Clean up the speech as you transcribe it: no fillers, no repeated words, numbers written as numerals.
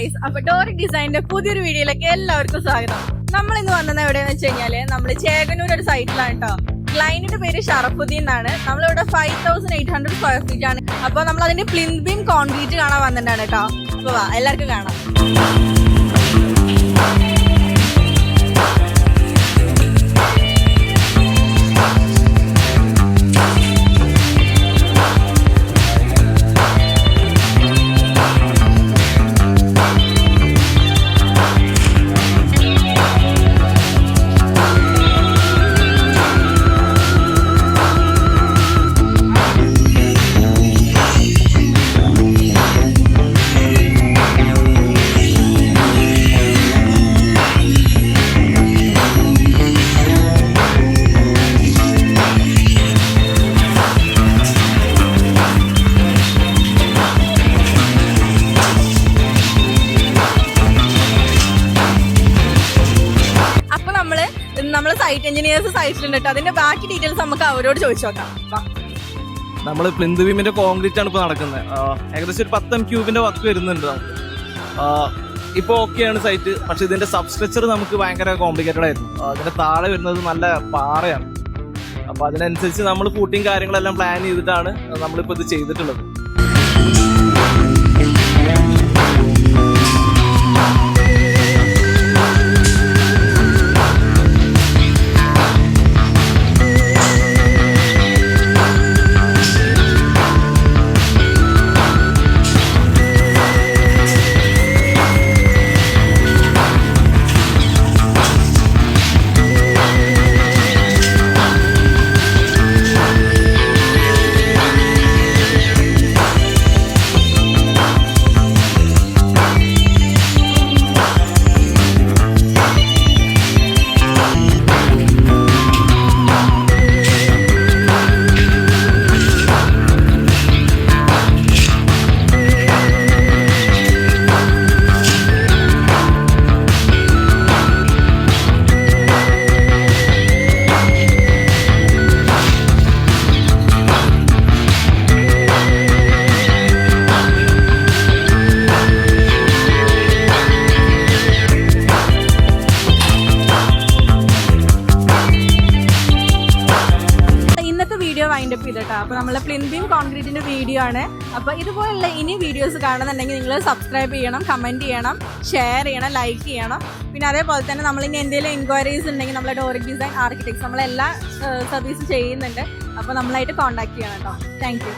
Guys, അപ്പൊ Doric ഡിസൈനിന്റെ പുതിയൊരു വീഡിയോയിലേക്ക് എല്ലാവർക്കും സ്വാഗതം. നമ്മൾ ഇന്ന് വന്നത് എവിടെയെന്ന് വെച്ച് കഴിഞ്ഞാല് നമ്മള് ചേകനൂർ ഒരു സൈറ്റിലാണ് കേട്ടോ. ക്ലൈന്റിന്റെ പേര് ഷറഫുദ്ദീൻ എന്നാണ്. നമ്മളിവിടെ 5800 സ്ക്വയർ ഫീറ്റ് ആണ്. അപ്പൊ നമ്മൾ അതിന്റെ പ്ലിന്ത് ബീം കോൺക്രീറ്റ് കാണാൻ വന്നിട്ടാണ് കേട്ടോ. അപ്പൊ വാ, എല്ലാവർക്കും കാണാം. നമ്മള് സൈറ്റ് എഞ്ചിനീയേഴ്സ് സൈറ്റിലുണ്ട് കേട്ടോ. അതിന്റെ ബാക്കി ഡീറ്റെയിൽസ് നമുക്ക് അവരോട് ചോദിച്ചു നോക്കാം. നമ്മള് പ്ലിന്ത് ബീമിന്റെ കോൺക്രീറ്റ് ആണ് ഇപ്പൊ നടക്കുന്നത്. ഏകദേശം ഒരു 10 ക്യൂബിന്റെ വർക്ക് വരുന്നുണ്ട് നമുക്ക്. ഇപ്പൊ ഓക്കെയാണ് സൈറ്റ്. പക്ഷെ ഇതിന്റെ സബ്സ്ട്രക്ചർ നമുക്ക് ഭയങ്കര കോംപ്ലിക്കേറ്റഡ് ആയിരുന്നു. അതിന്റെ താഴെ വരുന്നത് നല്ല പാറയാണ്. അപ്പൊ അതിനനുസരിച്ച് നമ്മൾ ഫൂട്ടിങ് കാര്യങ്ങളെല്ലാം പ്ലാൻ ചെയ്തിട്ടാണ് നമ്മളിപ്പോ ഇത് ചെയ്തിട്ടുള്ളത്. വീഡിയോ വൈൻഡ് അപ്പ് ചെയ്തിട്ടാ. അപ്പൊ നമ്മളെ പ്ലിന്ത് ബീം കോൺക്രീറ്റിന്റെ വീഡിയോ ആണ്. അപ്പൊ ഇതുപോലുള്ള ഇനി വീഡിയോസ് കാണുന്നുണ്ടെങ്കിൽ നിങ്ങൾ സബ്സ്ക്രൈബ് ചെയ്യണം, കമന്റ് ചെയ്യണം, ഷെയർ ചെയ്യണം, ലൈക്ക് ചെയ്യണം. പിന്നെ അതേപോലെ തന്നെ നമ്മൾ ഇനി എന്തെങ്കിലും എൻക്വയറീസ് ഉണ്ടെങ്കിൽ നമ്മളെ ഡോറിക് ഡിസൈൻ ആർക്കിടെക്ട്സ് നമ്മളെല്ലാ സർവീസ് ചെയ്യുന്നുണ്ട്. അപ്പൊ നമ്മളായിട്ട് കോൺടാക്ട് ചെയ്യണം കേട്ടോ. Thank you.